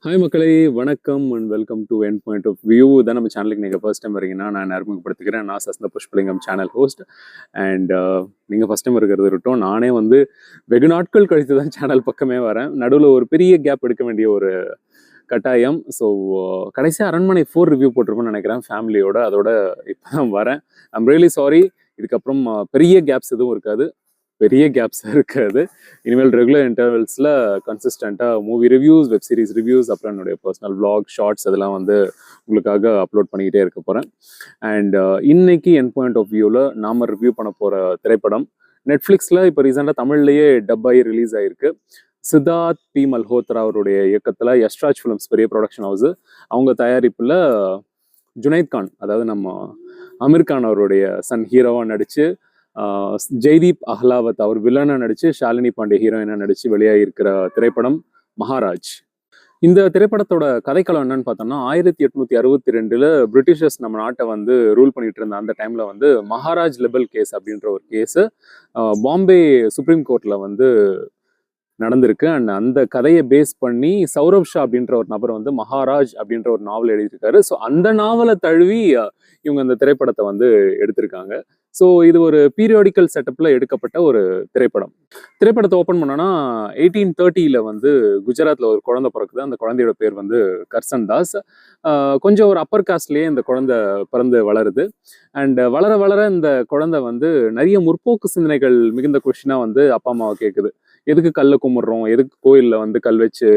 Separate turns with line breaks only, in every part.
Hi மக்களே, வணக்கம் and welcome to end point of view. தான் நம்ம சேனலுக்கு நீங்கள் ஃபர்ஸ்ட் டைம் வரீங்கன்னா நான் அறிமுகப்படுத்திக்கிறேன். நான் Sastha Pushpalingam channel host. And நீங்கள் ஃபர்ஸ்ட் டைம் இருக்கிறது இருக்கட்டும், நானே வந்து வெகு நாட்கள் கழித்து தான் சேனல் பக்கமே வரேன். நடுவில் ஒரு பெரிய கேப் எடுக்க வேண்டிய ஒரு கட்டாயம். ஸோ கடைசியாக அரண்மனை 4 ரிவ்யூ போட்டிருப்போம்னு நினைக்கிறேன் ஃபேமிலியோட. அதோட இப்போ தான் வரேன். I'm really sorry. இதுக்கப்புறம் பெரிய கேப்ஸ் எதுவும் இருக்காது, பெரிய கேப்ஸ் இருக்காது. இனிமேல் ரெகுலர் இன்டர்வல்ஸில் கன்சிஸ்டண்ட்டாக movie reviews, web series reviews, அப்புறம் என்னுடைய பர்சனல் vlog ஷார்ட்ஸ் அதெல்லாம் வந்து உங்களுக்காக அப்லோட் பண்ணிக்கிட்டே இருக்க போகிறேன். அண்ட் இன்னைக்கு என் பாயிண்ட் ஆஃப் வியூவில் நாம் ரிவ்யூ பண்ண போகிற திரைப்படம் நெட்ஃப்ளிக்ஸில் இப்போ ரீசெண்டாக தமிழ்லேயே டப் ஆகி ரிலீஸ் ஆகிருக்கு. சித்தார்த் பி மல்ஹோத்ரா அவருடைய இயக்கத்தில் யஷ்ராஜ் ஃபிலிம்ஸ், பெரிய ப்ரொடக்ஷன் ஹவுஸு, அவங்க தயாரிப்பில் ஜுனைத் கான், அதாவது நம்ம அமீர் கான் அவருடைய சன் ஹீரோவாக நடித்து, ஜெய்தீப் அஹ்லாவத் அவர் வில்லனா நடிச்சு, ஷாலினி பாண்டே ஹீரோயினா நடிச்சு வெளியாகிருக்கிற திரைப்படம் மகாராஜ். இந்த திரைப்படத்தோட கதைக்களம் என்னன்னு பார்த்தோம்னா, 1862 பிரிட்டிஷர்ஸ் நம்ம நாட்டை வந்து ரூல் பண்ணிட்டு இருந்த அந்த டைம்ல வந்து மகாராஜ் லெபல் கேஸ் அப்படின்ற ஒரு கேஸு பாம்பே சுப்ரீம் கோர்ட்ல வந்து நடந்திருக்கு. அண்ட் அந்த கதையை பேஸ் பண்ணி சௌரவ் ஷா அப்படின்ற ஒரு நபர் வந்து மகாராஜ் அப்படின்ற ஒரு நாவல் எழுதியிருக்காரு. ஸோ அந்த நாவலை தழுவி இவங்க அந்த திரைப்படத்தை வந்து எடுத்திருக்காங்க. ஸோ இது ஒரு பீரியாடிக்கல் செட்டப்ல எடுக்கப்பட்ட ஒரு திரைப்படத்தை ஓப்பன் பண்ணோன்னா 1830 வந்து குஜராத்ல ஒரு குழந்தை பிறக்குது. அந்த குழந்தையோட பேர் வந்து கர்சன் தாஸ். கொஞ்சம் ஒரு அப்பர் காஸ்ட்லேயே இந்த குழந்தை பிறந்து வளருது. அண்ட் வளர வளர இந்த குழந்தை வந்து நிறைய முற்போக்கு சிந்தனைகள் மிகுந்த கொஷினா வந்து அப்பா அம்மாவை கேட்குது. எதுக்கு கல்லை கும்பிட்றோம், எதுக்கு கோயிலில் வந்து கல் வச்சு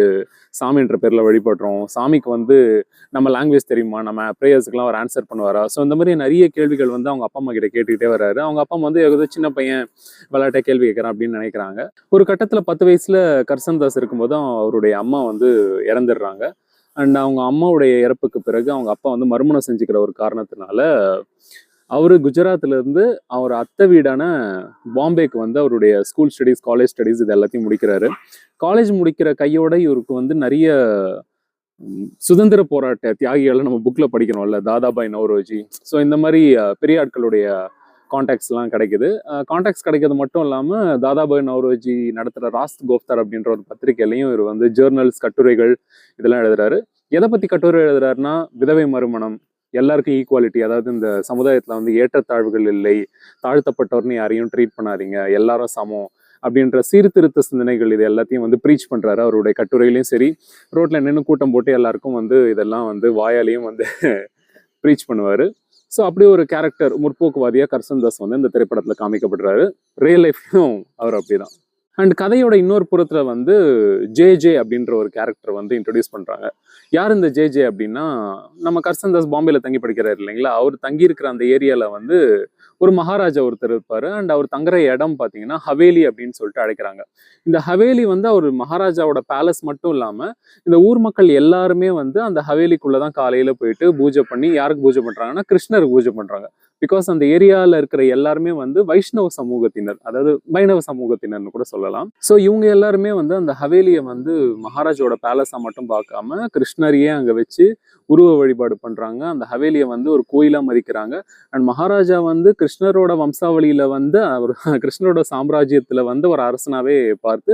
சாமின்ற பேரில் வழிபடுறோம், சாமிக்கு வந்து நம்ம லாங்குவேஜ் தெரியுமா, நம்ம ப்ரேயர்ஸுக்கெல்லாம் அவர் ஆன்சர் பண்ணுவாரா. ஸோ இந்த மாதிரி நிறைய கேள்விகள் வந்து அவங்க அப்பா அம்மா கிட்ட கேட்டுக்கிட்டே வர்றாரு. அவங்க அப்பா அம்மா வந்து ஏதோ சின்ன பையன் விளையாட்டை கேள்வி கேட்குறான் அப்படின்னு நினைக்கிறாங்க. ஒரு கட்டத்தில் 10 வயசுல கர்சன் தாஸ் இருக்கும்போது அவருடைய அம்மா வந்து இறந்துடுறாங்க. அண்ட் அவங்க அம்மாவுடைய இறப்புக்கு பிறகு அவங்க அப்பா வந்து மறுமணம் செஞ்சுக்கிற ஒரு காரணத்தினால அவர் குஜராத்ல இருந்து அவர் அத்தை வீடான பாம்பேக்கு வந்து அவருடைய ஸ்கூல் ஸ்டடீஸ், காலேஜ் ஸ்டடீஸ் இது எல்லாத்தையும் முடிக்கிறாரு. காலேஜ் முடிக்கிற கையோட இவருக்கு வந்து நிறைய சுதந்திர போராட்ட தியாகிகளை நம்ம புக்ல படிக்கிறோம்ல, தாதாபாய் நௌரோஜி, ஸோ இந்த மாதிரி பெரிய ஆட்களுடைய கான்டாக்ட்ஸ்லாம் கிடைக்குது. கான்டாக்ட்ஸ் கிடைக்கிறது மட்டும் இல்லாமல் தாதாபாய் நௌரோஜி நடத்துகிற ராஸ்த் கோஃப்தார் அப்படின்ற ஒரு பத்திரிகையிலையும் இவர் வந்து ஜேர்னல்ஸ், கட்டுரைகள் இதெல்லாம் எழுதுறாரு. எதை பற்றி கட்டுரை எழுதுறாருன்னா, விதவை மறுமணம், எல்லாருக்கும் ஈக்குவாலிட்டி, அதாவது இந்த சமுதாயத்தில் வந்து ஏற்றத்தாழ்வுகள் இல்லை, தாழ்த்தப்பட்டவர்னு யாரையும் ட்ரீட் பண்ணாதீங்க, எல்லாரும் சமம் அப்படின்ற சீர்திருத்த சிந்தனைகள் இது எல்லாத்தையும் வந்து ப்ரீச் பண்ணுறாரு. அவருடைய கட்டுரையிலையும் சரி, ரோட்டில் நின்று கூட்டம் போட்டு எல்லாருக்கும் வந்து இதெல்லாம் வந்து வாயாலையும் வந்து ப்ரீச் பண்ணுவார். ஸோ அப்படி ஒரு கேரக்டர், முற்போக்குவாதியாக கர்சன் தாஸ் வந்து இந்த திரைப்படத்தில் காமிக்கப்படுறாரு. ரியல் லைஃப்லையும் அவர் அப்படிதான். அண்ட் கதையோட இன்னொரு புறத்தில் வந்து ஜே அப்படின்ற ஒரு கேரக்டர் வந்து இன்ட்ரடியூஸ் பண்ணுறாங்க. யார் இந்த ஜே அப்படின்னா, நம்ம கர்சன் தாஸ் பாம்பேல தங்கி படிக்கிறாரு இல்லைங்களா, அவர் தங்கி இருக்கிற அந்த ஏரியாவில் வந்து ஒரு மகாராஜா ஒருத்தர் இருப்பார். அண்ட் அவர் தங்குற இடம் பார்த்தீங்கன்னா ஹவேலி அப்படின்னு சொல்லிட்டு அழைக்கிறாங்க. இந்த ஹவேலி வந்து அவர் மகாராஜாவோட பேலஸ் மட்டும் இல்லாமல் இந்த ஊர் மக்கள் எல்லாருமே வந்து அந்த ஹவேலிக்குள்ளே தான் காலையில் போயிட்டு பூஜை பண்ணி, யாருக்கு பூஜை பண்ணுறாங்கன்னா கிருஷ்ணருக்கு பூஜை பண்ணுறாங்க. பிகாஸ் அந்த ஏரியாவில் இருக்கிற எல்லாருமே வந்து வைஷ்ணவ சமூகத்தினர், அதாவது வைணவ சமூகத்தினர்னு கூட சொல்லலாம். ஸோ இவங்க எல்லாருமே வந்து அந்த ஹவேலியை வந்து மகாராஜோட பேலஸாக மட்டும் பார்க்காம கிருஷ்ணரையே அங்கே வச்சு உருவ வழிபாடு பண்ணுறாங்க. அந்த ஹவேலியை வந்து ஒரு கோயிலாக மதிக்கிறாங்க. அண்ட் மகாராஜா வந்து கிருஷ்ணரோட வம்சாவளியில் வந்து அவர் கிருஷ்ணரோட சாம்ராஜ்யத்தில் வந்து ஒரு அரசனாகவே பார்த்து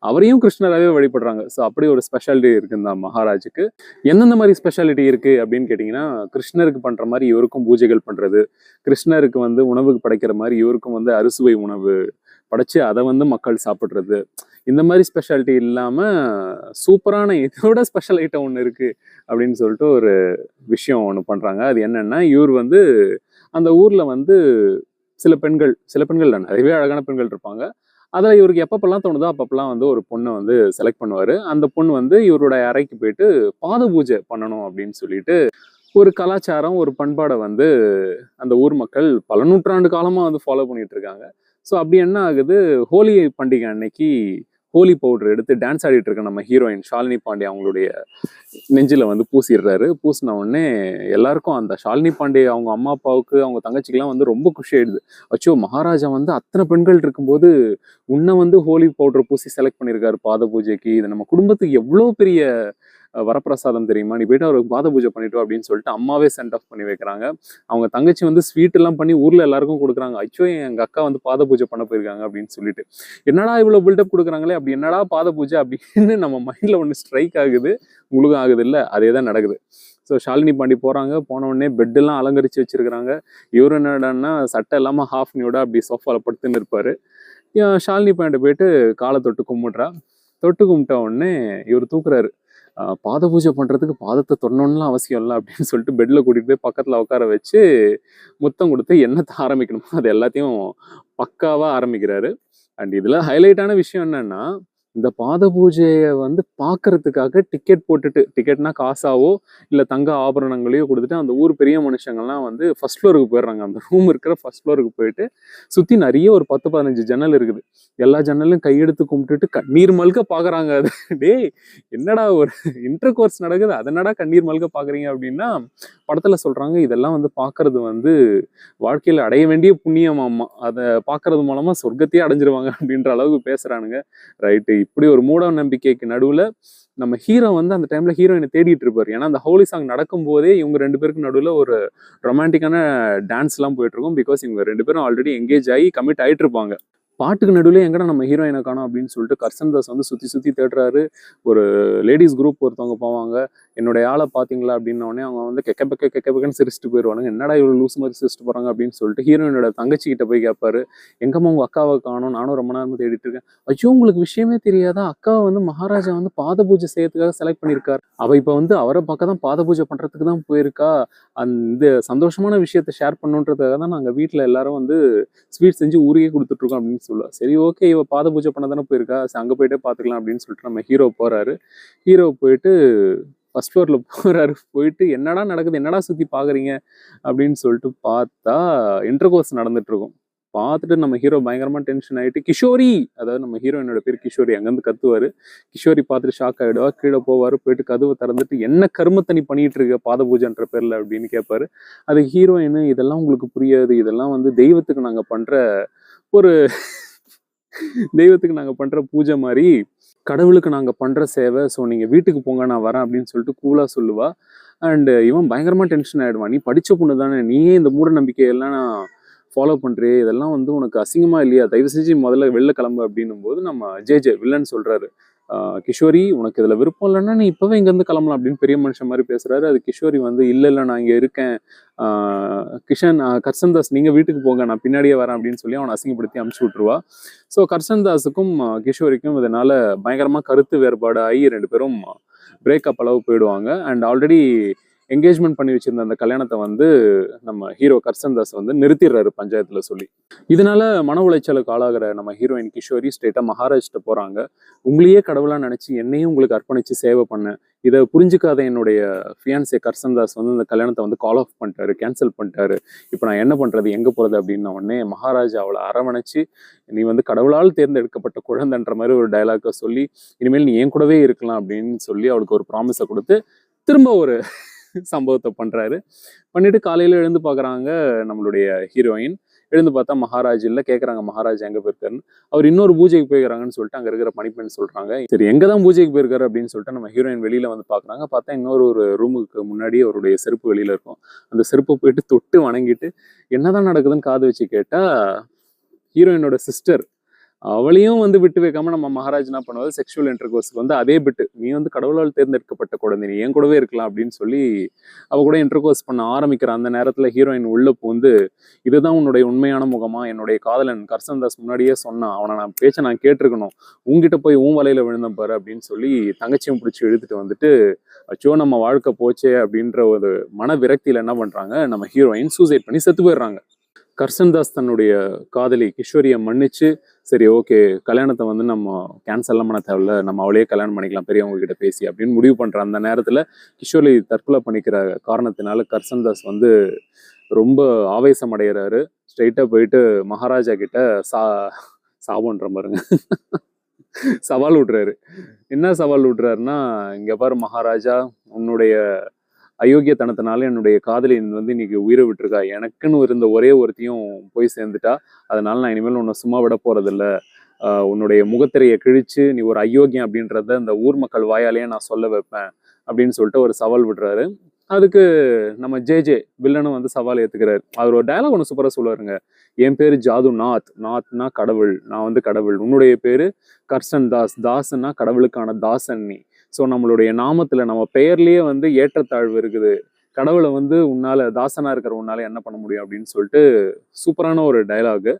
அவரையும் கிருஷ்ணராகவே வழிபடுறாங்க. ஸோ அப்படி ஒரு ஸ்பெஷாலிட்டி இருக்குது இந்த மகாராஜுக்கு. எந்தெந்த மாதிரி ஸ்பெஷாலிட்டி இருக்குது அப்படின்னு கேட்டிங்கன்னா, கிருஷ்ணருக்கு பண்ணுற மாதிரி இவருக்கும் பூஜைகள் பண்ணுறது, கிருஷ்ணருக்கு வந்து உணவுக்கு படைக்கிற மாதிரி இவருக்கும் வந்து அறுசுவை உணவு படைச்சு அதை வந்து மக்கள் சாப்பிட்றது, இந்த மாதிரி ஸ்பெஷாலிட்டி இல்லாமல் சூப்பரான இதோட ஸ்பெஷல் ஐட்டம் ஒன்று இருக்குது அப்படின்னு சொல்லிட்டு ஒரு விஷயம் ஒன்று பண்ணுறாங்க. அது என்னென்னா, இவர் வந்து அந்த ஊரில் வந்து சில பெண்கள் தான், நிறையவே அழகான பெண்கள் இருப்பாங்க. அதில் இவருக்கு எப்பப்பெல்லாம் தோணுதோ அப்பப்பெல்லாம் வந்து ஒரு பொண்ணை வந்து செலக்ட் பண்ணுவார். அந்த பொண்ணு வந்து இவருடைய அறைக்கு போயிட்டு பாத பூஜை பண்ணணும் அப்படின்னு சொல்லிட்டு ஒரு கலாச்சாரம், ஒரு பண்பாடை வந்து அந்த ஊர் மக்கள் பல நூற்றாண்டு காலமாக வந்து ஃபாலோ பண்ணிட்டு இருக்காங்க. ஸோ அப்படி என்ன ஆகுது, ஹோலி பண்டிகை அன்னைக்கு ஹோலி பவுடர் எடுத்து டான்ஸ் ஆடிட்டு இருக்க நம்ம ஹீரோயின் ஷாலினி பாண்டே அவங்களுடைய நெஞ்சில் வந்து பூசிடுறாரு. பூசின உடனே எல்லாருக்கும், அந்த ஷாலினி பாண்டே அவங்க அம்மா அப்பாவுக்கு, அவங்க தங்கச்சிக்கெல்லாம் வந்து ரொம்ப குஷி ஆயிடுது. அச்சோ, மகாராஜா வந்து அத்தனை பெண்கள் இருக்கும்போது உன்னை வந்து ஹோலி பவுடர் பூசி செலக்ட் பண்ணியிருக்காரு பாத பூஜைக்கு, இது நம்ம குடும்பத்துக்கு எவ்வளோ பெரிய வரப்பிரசாதம் தெரியுமா, நீ போயிட்டு அவருக்கு பாத பூஜை பண்ணிட்டு அப்படின்னு சொல்லிட்டு அம்மாவே சென்ட் ஆஃப் பண்ணி வைக்கிறாங்க. அவங்க தங்கச்சி வந்து ஸ்வீட் எல்லாம் பண்ணி ஊர்ல எல்லாருக்கும் கொடுக்குறாங்க. ஐயோ எங்க அக்கா வந்து பாத பூஜை பண்ண போயிருக்காங்க அப்படின்னு சொல்லிட்டு, என்னடா இவ்வளவு பில்டப் கொடுக்குறாங்களே, அப்படி என்னடா பாத பூஜை அப்படின்னு நம்ம மைண்ட்ல ஒன்று ஸ்ட்ரைக் ஆகுது. உங்களுக்கும் ஆகுது இல்ல, அதே தான் நடக்குது. ஸோ ஷாலினி பாண்டி போறாங்க, போன உடனே பெட்டெல்லாம் அலங்கரிச்சு வச்சிருக்கிறாங்க. இவரு என்னடான்னா சட்டை இல்லாம ஹாஃப் நியூடா அப்படி சோஃபால படுத்துன்னு இருப்பாரு. ஷாலினி பாண்டி போயிட்டு காலை தொட்டு கும்பிடுறா. தொட்டு கும்பிட்ட உடனே இவர் தூக்குறாரு. பாத பூஜை பண்றதுக்கு பாதத்தை தொடணும்லாம் அவசியம் இல்லை அப்படின்னு சொல்லிட்டு பெட்ல கூட்டிட்டு போய் பக்கத்துல உட்கார வச்சு முத்தம் கொடுத்து என்னத்தை ஆரம்பிக்கணுமோ அது எல்லாத்தையும் பக்காவா ஆரம்பிக்கிறாரு. அண்ட் இதுல ஹைலைட்டான விஷயம் என்னன்னா, இந்த பாத பூஜையை வந்து பார்க்கறதுக்காக டிக்கெட் போட்டுட்டு, டிக்கெட்னா காசாவோ இல்ல தங்க ஆபரணங்களையோ கொடுத்துட்டு அந்த ஊர் பெரிய மனுஷங்கள்லாம் வந்து ஃபர்ஸ்ட் ஃப்ளோருக்கு போயிடுறாங்க. அந்த ரூம் இருக்கிற ஃபர்ஸ்ட் ஃப்ளோருக்கு போயிட்டு சுத்தி நிறைய ஒரு 10-15 ஜன்னல் இருக்குது. எல்லா ஜன்னலையும் கையெடுத்து கும்பிட்டுட்டு கண்ணீர் மல்க பாக்குறாங்க. அது டேய் என்னடா ஒரு இன்டர் கோர்ஸ் நடக்குது, அதனடா கண்ணீர் மல்க பாக்குறீங்க அப்படின்னா, படத்துல சொல்றாங்க இதெல்லாம் வந்து பாக்குறது வந்து வாழ்க்கையில அடைய வேண்டிய புண்ணியமாமா, அதை பாக்குறது மூலமா சொர்க்கத்தையே அடைஞ்சிருவாங்க அப்படின்ற அளவுக்கு பேசுறானுங்க. ரைட்டு, இப்படி ஒரு மூட நம்பிக்கைக்கு நடுவுல நம்ம ஹீரோ வந்து அந்த டைம்ல ஹீரோயினை தேடிட்டு இருப்பாரு. ஏன்னா அந்த ஹோலி சாங் நடக்கும் போதே இவங்க 2 பேருக்கு நடுவுல ஒரு ரொமான்டிக்கான டான்ஸ் எல்லாம் போயிட்டு இருக்கும். பிகாஸ் இவங்க 2 பேரும் ஆல்ரெடி எங்கேஜ் ஆகி கமிட் ஆயிட்டு இருப்பாங்க. பாட்டுக்கு நடுவுல எங்கடா நம்ம ஹீரோயினை காணோம் அப்படின்னு சொல்லிட்டு கர்சன் தாஸ் வந்து சுத்தி சுத்தி தேடுறாரு. ஒரு லேடிஸ் குரூப் ஒருத்தவங்க போவாங்க. என்னுடைய ஆளை பாத்தீங்களா அப்படின்ன உடனே அவங்க வந்து கெக்கன்னு சிரிச்சுட்டு போயிடுவானுங்க. என்னடா இவ்வளவு லூஸ் மாதிரி சிரிச்சுட்டு போறாங்க அப்படின்னு சொல்லிட்டு ஹீரோயினோட தங்கச்சி கிட்ட போய் கேட்பாரு, எங்கம்மா உங்க அக்காவை காணோம், நானும் ரொம்ப நேரமா தேடிட்டு இருக்கேன். ஐயோ உங்களுக்கு விஷயமே தெரியாதா, அக்காவை வந்து மகாராஜா வந்து பாத பூஜை செய்யறதுக்காக செலக்ட் பண்ணியிருக்காரு. அவ இப்ப வந்து அவரை பக்கம் தான் பாத பூஜை பண்றதுக்கு தான் போயிருக்கா. அந்த சந்தோஷமான விஷயத்த ஷேர் பண்ணுன்றதுக்காக தான் நாங்க வீட்டுல எல்லாரும் வந்து ஸ்வீட் செஞ்சு ஊருக்கே கொடுத்துட்டு இருக்கோம் அப்படின்னு சொல்லுவா. சரி ஓகே, இவ பாத பூஜை பண்ண தானே போயிருக்கா, அங்க போயிட்டே பாத்துக்கலாம் அப்படின்னு சொல்லிட்டு நம்ம ஹீரோ போறாரு. ஹீரோ போயிட்டு ஃபர்ஸ்ட் ஃப்ளோர்ல போறாரு. போயிட்டு என்னடா நடக்குது, என்னடா சுத்தி பாக்குறீங்க அப்படின்னு சொல்லிட்டு பார்த்தா இன்டர் கோர்ஸ் நடந்துட்டு இருக்கும். பார்த்துட்டு நம்ம ஹீரோ பயங்கரமா டென்ஷன் ஆயிட்டு கிஷோரி, அதாவது நம்ம ஹீரோயினோட பேர் கிஷோரி, அங்கிருந்து கத்துவாரு. கிஷோரி பார்த்துட்டு ஷாக் ஆயிடுவா. கீழே போவாரு. போயிட்டு கதவை திறந்துட்டு என்ன கருமத்தை நீ பண்ணிட்டு இருக்க பாத பூஜைன்ற பேர்ல அப்படின்னு கேட்பாரு. அது ஹீரோயின், இதெல்லாம் உங்களுக்கு புரியாது, இதெல்லாம் வந்து தெய்வத்துக்கு நாங்க பண்ற ஒரு தெய்வத்துக்கு நாங்க பண்ற பூஜை மாதிரி, கடவுளுக்கு நாங்க பண்ற சேவை. ஸோ நீங்க வீட்டுக்கு போங்க, நான் வரேன் அப்படின்னு சொல்லிட்டு கூலா சொல்லுவா. அண்ட் இவன் பயங்கரமா டென்ஷன் ஆயிடுவான். நீ படிச்ச பொண்ணு தானே, நீயே இந்த மூட நம்பிக்கையெல்லாம் ஃபாலோ பண்றியே, இதெல்லாம் வந்து உனக்கு அசிங்கமா இல்லையா, தயவு செஞ்சு முதல்ல வெளில கிளம்பு அப்படின்னும் போது நம்ம ஜே வில்லன் சொல்றாரு, கிஷோரி உனக்கு இதுல விருப்பம் இல்லைன்னா நீ இப்பவே இங்க இருந்து கிளம்பலாம் அப்படின்னு பெரிய மனுஷன் மாதிரி பேசுறாரு. அது கிஷோரி வந்து இல்ல நான் இங்க இருக்கேன், கர்சன் தாஸ் நீங்க வீட்டுக்கு போங்க, நான் பின்னாடியே வரேன் அப்படின்னு சொல்லி அவனை அசிங்கப்படுத்தி அமுச்சு விட்டுருவா. ஸோ கர்சன் தாஸுக்கும் கிஷோரிக்கும் இதனால பயங்கரமா கருத்து வேறுபாடு ஆகி 2 பேரும் பிரேக்கப் அளவு போயிடுவாங்க. அண்ட் ஆல்ரெடி என்கேஜ்மெண்ட் பண்ணி வச்சிருந்த அந்த கல்யாணத்தை வந்து நம்ம ஹீரோ கர்சன் தாஸ் வந்து நிறுத்திடுறாரு பஞ்சாயத்துல சொல்லி. இதனால மன உளைச்சலுக்கு ஆளாகிற நம்ம ஹீரோயின் கிஷோரி ஸ்ட்ரெயிட்டா மகாராஜ்கிட்ட போறாங்க. உங்களையே கடவுளா நினைச்சு என்னையும் உங்களுக்கு அர்ப்பணிச்சு சேவை பண்ணேன், இதை புரிஞ்சுக்காத என்னுடைய ஃபியான்சே கர்சன் தாஸ் வந்து இந்த கல்யாணத்தை வந்து கால் ஆஃப் பண்ணிட்டாரு, கேன்சல் பண்ணிட்டாரு. இப்போ நான் என்ன பண்றது, எங்க போறது அப்படின்ன உடனே மகாராஜா அவளை அரவணைச்சு, நீ வந்து கடவுளால் தேர்ந்தெடுக்கப்பட்ட குழந்தைன்ற மாதிரி ஒரு டைலாக சொல்லி, இனிமேல் நீ என் கூடவே இருக்கலாம் அப்படின்னு சொல்லி அவளுக்கு ஒரு ப்ராமிஸை கொடுத்து திரும்ப ஒரு சம்பவத்தை பண்றாரு. பண்ணிட்டு காலையில எழுந்து பாக்குறாங்க நம்மளுடைய ஹீரோயின். எழுந்து பார்த்தா மகாராஜ் இல்ல. கேக்குறாங்க மகாராஜ் எங்க போயிருக்காருன்னு. அவர் இன்னொரு பூஜைக்கு போயிருக்காங்கன்னு சொல்லிட்டு அங்க இருக்கிற பணிப்பெண் சொல்றாங்க. சரி எங்கதான் பூஜைக்கு போயிருக்காரு அப்படின்னு சொல்லிட்டு நம்ம ஹீரோயின் வெளியில வந்து பாக்குறாங்க. பார்த்தா இன்னொரு ஒரு ரூமுக்கு முன்னாடி அவருடைய செருப்பு வெளியில இருக்கும். அந்த செருப்பை போயிட்டு தொட்டு வணங்கிட்டு என்னதான் நடக்குதுன்னு காது வச்சு கேட்டா ஹீரோயினோட சிஸ்டர், அவளையும் வந்து விட்டு வைக்காம நம்ம மகாராஜ் என்ன பண்ணுவாரு, செக்ஷுவல் இன்டர்கோர்ஸ்க்கு வந்து அதே பிட்டு, நீ வந்து கடவுளால் தேர்ந்தெடுக்கப்பட்ட குழந்தை, நீ என் கூடவே இருக்கலாம் அப்படின்னு சொல்லி அவ கூட இன்டர்கோர்ஸ் பண்ண ஆரம்பிக்கிற அந்த நேரத்துல ஹீரோயின் உள்ள பூந்து, இதுதான் உன்னுடைய உண்மையான முகமா, என்னுடைய காதலன் கர்சன் தாஸ் முன்னாடியே சொன்னான், அவனை நான் பேச்ச நான் கேட்டிருக்கணும், உங்ககிட்ட போய் உன் வலையில விழுந்த பாரு அப்படின்னு சொல்லி தங்கச்சியும் பிடிச்சி இழுத்துட்டு வந்துட்டு, அச்சோ நம்ம வாழ்க்கை போச்சே அப்படின்ற ஒரு மன விரக்தியில என்ன பண்றாங்க, நம்ம ஹீரோயின் சூசைட் பண்ணி செத்து போயிடுறாங்க. கர்சன் தாஸ் தன்னுடைய காதலி கிஷோரியை மன்னிச்சு, சரி ஓகே கல்யாணத்தை வந்து நம்ம கேன்சல்லாம் பண்ண தேவையில்ல, நம்ம அவளையே கல்யாணம் பண்ணிக்கலாம் பெரியவங்க கிட்ட பேசி அப்படின்னு முடிவு பண்ற அந்த நேரத்துல கிஷோரி தற்கொலை பண்ணிக்கிற காரணத்தினால கர்சன் தாஸ் வந்து ரொம்ப ஆவேசம் அடைகிறாரு. ஸ்ட்ரெயிட்டா போயிட்டு மகாராஜா கிட்ட சாபன்ற பாருங்க சவால் விடுறாரு. என்ன சவால் விடுறாருன்னா, இங்க பாரு மகாராஜா, உன்னுடைய அயோக்கியத்தனத்தினால என்னுடைய காதலின் வந்து இன்னைக்கு உயிரை விட்டுருக்கா, எனக்குன்னு இருந்த ஒரே ஒருத்தையும் போய் சேர்ந்துட்டா, அதனால நான் இனிமேல் உன்னை சும்மா விட போறதில்ல, உன்னுடைய முகத்திரையை கிழிச்சு நீ ஒரு அயோக்கியம் அப்படின்றத இந்த ஊர் மக்கள் வாயாலேயே நான் சொல்ல வைப்பேன் அப்படின்னு சொல்லிட்டு ஒரு சவால் விடுறாரு. அதுக்கு நம்ம ஜே வில்லனும் வந்து சவால் ஏத்துக்கிறாரு. அவர் ஒரு டயலாக் ஒன்று சூப்பரா சொல்லுவாருங்க. என் பேரு ஜாது நாத்னா கடவுள், நான் வந்து கடவுள். உன்னுடைய பேரு கர்சன் தாஸ்னா கடவுளுக்கான தாசன் நீ. ஸோ நம்மளுடைய நாமத்துல நம்ம பெயர்லயே வந்து ஏற்றத்தாழ்வு இருக்குது. கடவுளை வந்து உன்னால தாசனா இருக்கிற உன்னால என்ன பண்ண முடியும் அப்படின்னு சொல்லிட்டு சூப்பரான ஒரு டயலாக்.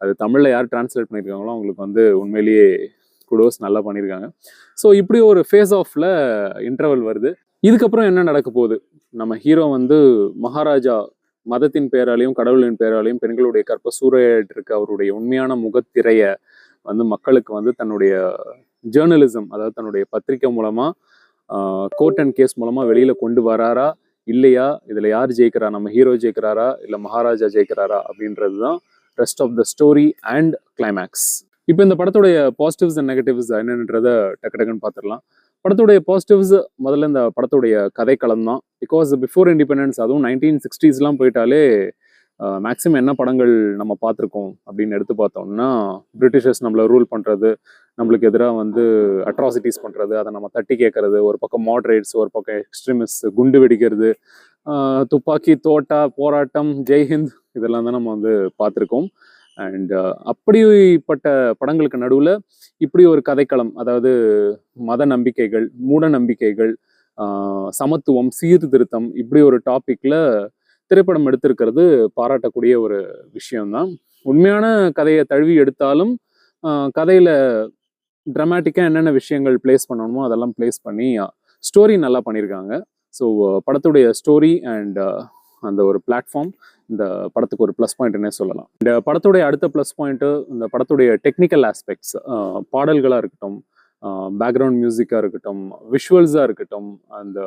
அது தமிழ்ல யார் டிரான்ஸ்லேட் பண்ணியிருக்காங்களோ அவங்களுக்கு வந்து உண்மையிலேயே குடோஸ் நல்லா பண்ணியிருக்காங்க. ஸோ இப்படி ஒரு ஃபேஸ் ஆஃப்ல இன்டர்வல் வருது. இதுக்கப்புறம் என்ன நடக்க போகுது? நம்ம ஹீரோ வந்து மகாராஜா மதத்தின் பேராலையும் கடவுளின் பேராலையும் பெண்களுடைய கற்ப சூறையாட்டு இருக்க அவருடைய உண்மையான முகத்திரைய வந்து மக்களுக்கு வந்து தன்னுடைய ஜேர்னலிசம், அதாவது தன்னுடைய பத்திரிக்கை மூலமா கோர்ட் அண்ட் கேஸ் மூலமா வெளியில கொண்டு வராரா இல்லையா, இதுல யார் ஜெயிக்கிறா, நம்ம ஹீரோ ஜெயிக்கிறாரா இல்ல மகாராஜா ஜெயிக்கிறாரா அப்படின்றதுதான் rest of the story and climax. இப்போ இந்த படத்துடைய பாசிட்டிவ்ஸ் அண்ட் நெகட்டிவ்ஸ் என்னன்றத டக்கு டக்குன்னு பார்த்துடலாம். படத்துடைய பாசிட்டிவ்ஸ் முதல்ல இந்த படத்துடைய கதைக்களம் தான். பிகாஸ் பிஃபோர் இண்டிபெண்டன்ஸ், அதுவும் 1960s போயிட்டாலே மேக்ஸிமம் என்ன படங்கள் நம்ம பார்த்துருக்கோம் அப்படின்னு எடுத்து பார்த்தோம்னா, பிரிட்டிஷர்ஸ் நம்மளை ரூல் பண்ணுறது, நம்மளுக்கு எதிராக வந்து அட்ராசிட்டிஸ் பண்ணுறது, அதை நம்ம தட்டி கேட்கறது, ஒரு பக்கம் மாடரேட்ஸ், ஒரு பக்கம் எக்ஸ்ட்ரீமிஸ்ட், குண்டு வெடிக்கிறது, துப்பாக்கி தோட்டா போராட்டம், ஜெய்ஹிந்த், இதெல்லாம் தான் நம்ம வந்து பார்த்துருக்கோம். அண்ட் அப்படிப்பட்ட படங்களுக்கு நடுவில் இப்படி ஒரு கதைக்களம், அதாவது மத நம்பிக்கைகள், மூட நம்பிக்கைகள், சமத்துவம், சீர்திருத்தம், இப்படி ஒரு டாபிக்ல திரைப்படம் எடுத்திருக்கிறது பாராட்டக்கூடிய ஒரு விஷயம்தான். உண்மையான கதையை தழுவி எடுத்தாலும் கதையில ட்ராமாட்டிக்கா என்னென்ன விஷயங்கள் பிளேஸ் பண்ணணுமோ அதெல்லாம் பிளேஸ் பண்ணி ஸ்டோரி நல்லா பண்ணியிருக்காங்க. ஸோ படத்துடைய ஸ்டோரி அண்ட் அந்த ஒரு பிளாட்ஃபார்ம் இந்த படத்துக்கு ஒரு ப்ளஸ் பாயிண்ட்னே சொல்லலாம். இந்த படத்துடைய அடுத்த ப்ளஸ் பாயிண்ட்டு இந்த படத்துடைய டெக்னிக்கல் ஆஸ்பெக்ட்ஸ், பாடல்களாக இருக்கட்டும், பேக்ரவுண்ட் மியூசிக்காக இருக்கட்டும், விஷுவல்ஸாக இருக்கட்டும், அந்த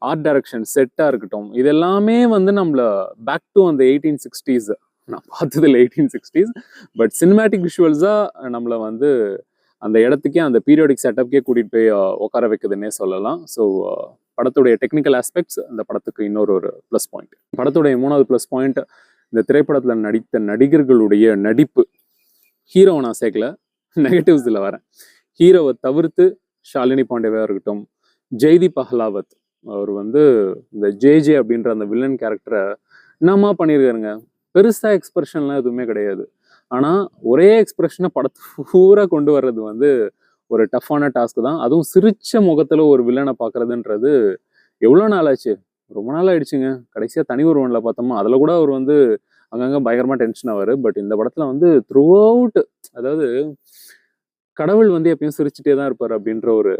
ஆர்ட் டைரக்ஷன் செட்டாக இருக்கட்டும், இது எல்லாமே வந்து நம்மள பேக் டு அந்த 1860s, நான் பார்த்ததில்ல 1860s, பட் சினிமேட்டிக் விஷுவல்ஸாக நம்மளை வந்து அந்த இடத்துக்கே, அந்த பீரியாடிக் செட்டப்கே கூட்டிகிட்டு போய் உட்கார வைக்குதுன்னே சொல்லலாம். ஸோ படத்துடைய டெக்னிக்கல் ஆஸ்பெக்ட்ஸ் அந்த படத்துக்கு இன்னொரு ஒரு ப்ளஸ் பாயிண்ட். படத்துடைய மூணாவது ப்ளஸ் பாயிண்ட், இந்த திரைப்படத்தில் நடித்த நடிகர்களுடைய நடிப்பு. ஹீரோவை நான் சேர்க்கல, நெகட்டிவ்ஸில் வரேன். ஹீரோவை தவிர்த்து ஷாலினி பாண்டேவா இருக்கட்டும், ஜெய்தீப் அஹ்லாவத், அவர் வந்து இந்த ஜே அப்படின்ற அந்த வில்லன் கேரக்டரை என்னமா பண்ணியிருக்காருங்க. பெருசா எக்ஸ்பிரஷன்லாம் எதுவுமே கிடையாது. ஆனா ஒரே எக்ஸ்பிரஷனை படத்தை பூரா கொண்டு வர்றது வந்து ஒரு டஃப்பான டாஸ்க் தான். அதுவும் சிரிச்ச முகத்துல ஒரு வில்லனை பார்க்கறதுன்றது எவ்வளோ நாள் ஆச்சு? ரொம்ப நாள் ஆயிடுச்சுங்க. கடைசியா தனி ஒருவன்ல பார்த்தோமா, அதுல கூட அவர் வந்து அங்கங்க பயங்கரமா டென்ஷன் ஆவாரு. பட் இந்த படத்துல வந்து த்ரூ அவுட், அதாவது கடவுள் வந்து எப்பயும் சிரிச்சுட்டே தான் இருப்பார் அப்படின்ற ஒரு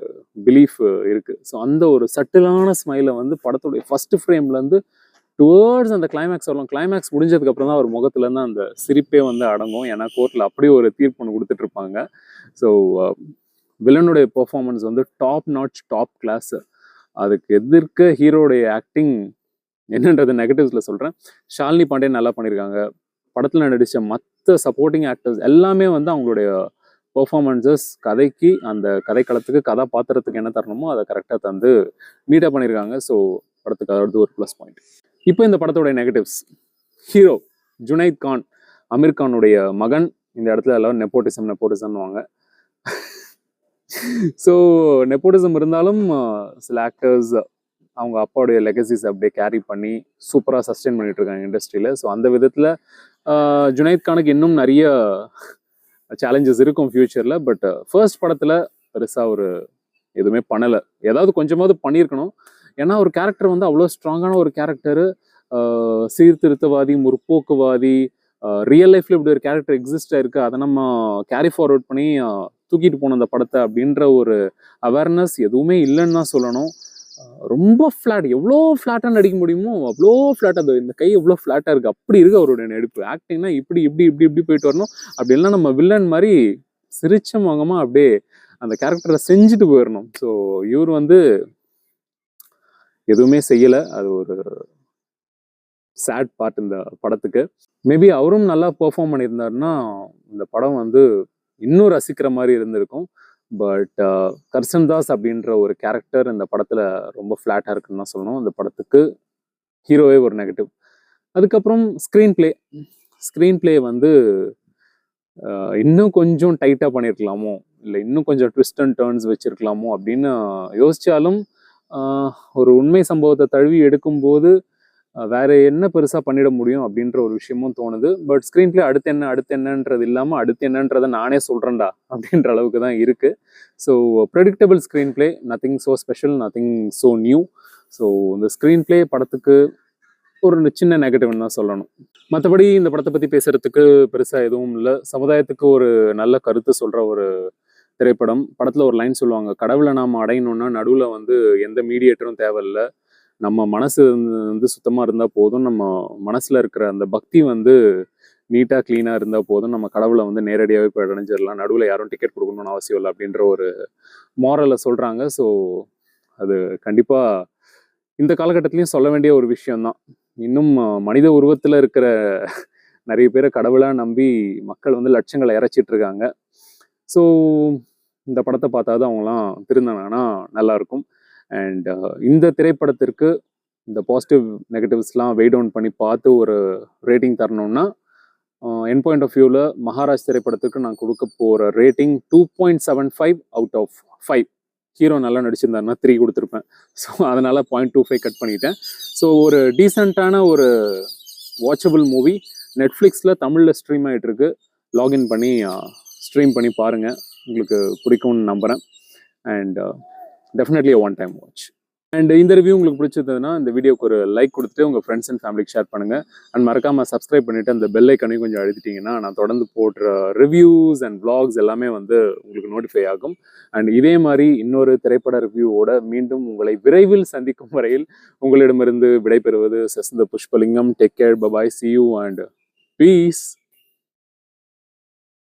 பிலீஃப் இருக்கு. ஸோ அந்த ஒரு சட்டிலான ஸ்மைலை வந்து படத்துடைய ஃபர்ஸ்ட் ஃப்ரேம்ல இருந்து டுவர்ட்ஸ் அந்த கிளைமேக்ஸ் வரலாம். கிளைமேக்ஸ் முடிஞ்சதுக்கு அப்புறம் தான் அவர் முகத்துல இருந்து அந்த சிரிப்பே வந்து அடங்கும். ஏன்னா கோர்ட்ல அப்படியே ஒரு தீர்ப்பு ஒன்று கொடுத்துட்டு இருப்பாங்க. ஸோ வில்லனுடைய பெர்ஃபார்மன்ஸ் வந்து டாப் கிளாஸ். அதுக்கு எதிர்க்க ஹீரோடைய ஆக்டிங் என்னன்றது நெகட்டிவ்ஸ்ல சொல்றேன். ஷாலினி பாண்டே நல்லா பண்ணியிருக்காங்க. படத்துல நடிச்ச மற்ற சப்போர்ட்டிங் ஆக்டர்ஸ் எல்லாமே வந்து அவங்களுடைய பெர்ஃபார்மன்ஸஸ் கதைக்கு, அந்த கதைக்களத்துக்கு, கதாபாத்திரத்துக்கு என்ன தரணுமோ அதை கரெக்டாக தந்து நீட்டாக பண்ணியிருக்காங்க. ஸோ படத்துக்கு அதாவது ஒரு ப்ளஸ் பாயிண்ட். இப்போ இந்த படத்தோடைய நெகட்டிவ்ஸ். ஹீரோ ஜுனைத் கான், அமீர் கானுடைய மகன். இந்த இடத்துல எல்லாரும் நெப்போட்டிசம்வாங்க. ஸோ நெப்போட்டிசம் இருந்தாலும் சில ஆக்டர்ஸ் அவங்க அப்பாவுடைய லெகசிஸ் அப்படியே கேரி பண்ணி சூப்பராக சஸ்டெயின் பண்ணிட்டு இருக்காங்க இண்டஸ்ட்ரியில். ஸோ அந்த விதத்தில் ஜுனைத் கானுக்கு இன்னும் நிறைய சேலஞ்சஸ் இருக்கும் ஃபியூச்சரில். பட் ஃபர்ஸ்ட் படத்தில் பெருசாக ஒரு எதுவுமே பண்ணலை. ஏதாவது கொஞ்சமாவது பண்ணியிருக்கணும். ஏன்னா ஒரு கேரக்டர் வந்து அவ்வளோ ஸ்ட்ராங்கான ஒரு கேரக்டரு, சீர்திருத்தவாதி, முற்போக்குவாதி, ரியல் லைஃப்ல இப்படி ஒரு கேரக்டர் எக்ஸிஸ்ட் ஆயிருக்கு, அதை நம்ம கேரி ஃபார்வர்ட் பண்ணி தூக்கிட்டு போன அந்த படத்தை அப்படின்ற ஒரு அவேர்னஸ் எதுவுமே இல்லைன்னு தான் சொல்லணும். ரொம்ப ஃப்ளாட், எவ்வளோ ஃப்ளாட்டாக நடிக்க முடியுமோ அவ்வளோ ஃப்ளாட்டாக, அது இந்த கை எவ்வளோ ஃப்ளாட்டாக இருக்குது, அப்படி இருக்குது அவருடைய நடிப்பு. ஆக்டிங்னா இப்படி இப்படி இப்படி இப்படி போயிட்டு வரணும். அப்படி இல்லைன்னா நம்ம வில்லன் மாதிரி சிரிச்ச முகமாக அப்படியே அந்த கேரக்டரை செஞ்சுட்டு போயிடணும். ஸோ இவர் வந்து எதுவுமே செய்யலை. அது ஒரு சேட் பார்ட் இந்த படத்துக்கு. மேபி அவரும் நல்லா பெர்ஃபார்ம் பண்ணியிருந்தாருன்னா இந்த படம் வந்து இன்னும் ரசிக்கிற மாதிரி இருந்திருக்கும். பட் கர்சன் தாஸ் அப்படின்ற ஒரு கேரக்டர் இந்த படத்துல ரொம்ப ஃப்ளாட்டாக இருக்குன்னு தான் சொல்லணும். இந்த படத்துக்கு ஹீரோவே ஒரு நெகட்டிவ். அதுக்கப்புறம் ஸ்க்ரீன் பிளே வந்து இன்னும் கொஞ்சம் டைட்டாக பண்ணியிருக்கலாமோ, இல்லை இன்னும் கொஞ்சம் ட்விஸ்ட் அண்ட் டர்ன்ஸ் வச்சுருக்கலாமோ அப்படின்னு யோசித்தாலும் ஒரு உண்மை சம்பவத்தை தழுவி எடுக்கும்போது வேற என்ன பெருசாக பண்ணிட முடியும் அப்படின்ற ஒரு விஷயமும் தோணுது. பட் ஸ்க்ரீன் பிளே அடுத்து என்னன்றது இல்லாமல் அடுத்து என்னன்றதை நானே சொல்கிறேன்டா அப்படின்ற அளவுக்கு தான் இருக்குது. So predictable screen play, nothing so special, nothing so new. So இந்த ஸ்க்ரீன் பிளே படத்துக்கு ஒரு சின்ன நெகட்டிவ்னு தான் சொல்லணும். மற்றபடி இந்த படத்தை பற்றி பேசுகிறதுக்கு பெருசாக எதுவும் இல்லை. சமுதாயத்துக்கு ஒரு நல்ல கருத்து சொல்கிற ஒரு திரைப்படம். படத்தில் ஒரு லைன் சொல்லுவாங்க, கடவுளை நாம் அடையணும்னா நடுவில் வந்து எந்த மீடியேட்டரும் தேவையில்லை, நம்ம மனசு வந்து சுத்தமாக இருந்தால் போதும், நம்ம மனசில் இருக்கிற அந்த பக்தி வந்து நீட்டாக க்ளீனாக இருந்தால் போதும், நம்ம கடவுளை வந்து நேரடியாகவே போய் அடைஞ்சிடலாம், நடுவில் யாரும் டிக்கெட் கொடுக்கணும்னு அவசியம் இல்லை அப்படின்ற ஒரு மாரலை சொல்கிறாங்க. ஸோ அது கண்டிப்பாக இந்த காலகட்டத்திலையும் சொல்ல வேண்டிய ஒரு விஷயம்தான். இன்னும் மனித உருவத்தில் இருக்கிற நிறைய பேரை கடவுளாக நம்பி மக்கள் வந்து லட்சங்களை இறைச்சிட்டு இருக்காங்க. ஸோ இந்த படத்தை பார்த்தாது அவங்களாம் திருந்தாங்கன்னா நல்லாயிருக்கும். அண்ட் இந்த திரைப்படத்திற்கு இந்த பாசிட்டிவ் நெகட்டிவ்ஸ்லாம் வெயிட் டவுன் பண்ணி பார்த்து ஒரு ரேட்டிங் தரணும்னா என் பாயிண்ட் ஆஃப் வியூவில் மகாராஜ் திரைப்படத்துக்கு நான் கொடுக்க போகிற ரேட்டிங் 2.75 அவுட் ஆஃப் 5. ஹீரோ நல்லா நடிச்சிருந்தாருன்னா 3 கொடுத்துருப்பேன். ஸோ அதனால் 0.25 கட் பண்ணிட்டேன். ஸோ ஒரு டீசெண்டான ஒரு வாட்சபிள் மூவி நெட்ஃப்ளிக்ஸில் தமிழில் ஸ்ட்ரீம் ஆகிட்டு இருக்கு. லாகின் பண்ணி ஸ்ட்ரீம் பண்ணி பாருங்கள், உங்களுக்கு பிடிக்கும்னு நம்புகிறேன். And definitely one time watch. And இந்த ரிவ்யூ உங்களுக்கு பிடிச்சதுன்னா இந்த வீடியோக்கு ஒரு லைக் கொடுத்துட்டு உங்கள் ஃப்ரெண்ட்ஸ் அண்ட் ஃபேமிலிக்கு ஷேர் பண்ணுங்கள். அண்ட் மறக்காமல் சப்ஸ்கிரைப் பண்ணிவிட்டு அந்த பெல் ஐக்கனையும் கொஞ்சம் அழுத்திட்டிங்கன்னா நான் தொடர்ந்து போடுற ரிவ்யூஸ் அண்ட் vlogs எல்லாமே வந்து உங்களுக்கு நோட்டிஃபை ஆகும். அண்ட் இதே மாதிரி இன்னொரு திரைப்பட ரிவ்யூவோட மீண்டும் உங்களை விரைவில் சந்திக்கும் வரையில் உங்களிடமிருந்து விடைபெறுவது Sasantha Pushpalingam. Take care, bye bye, see you and peace.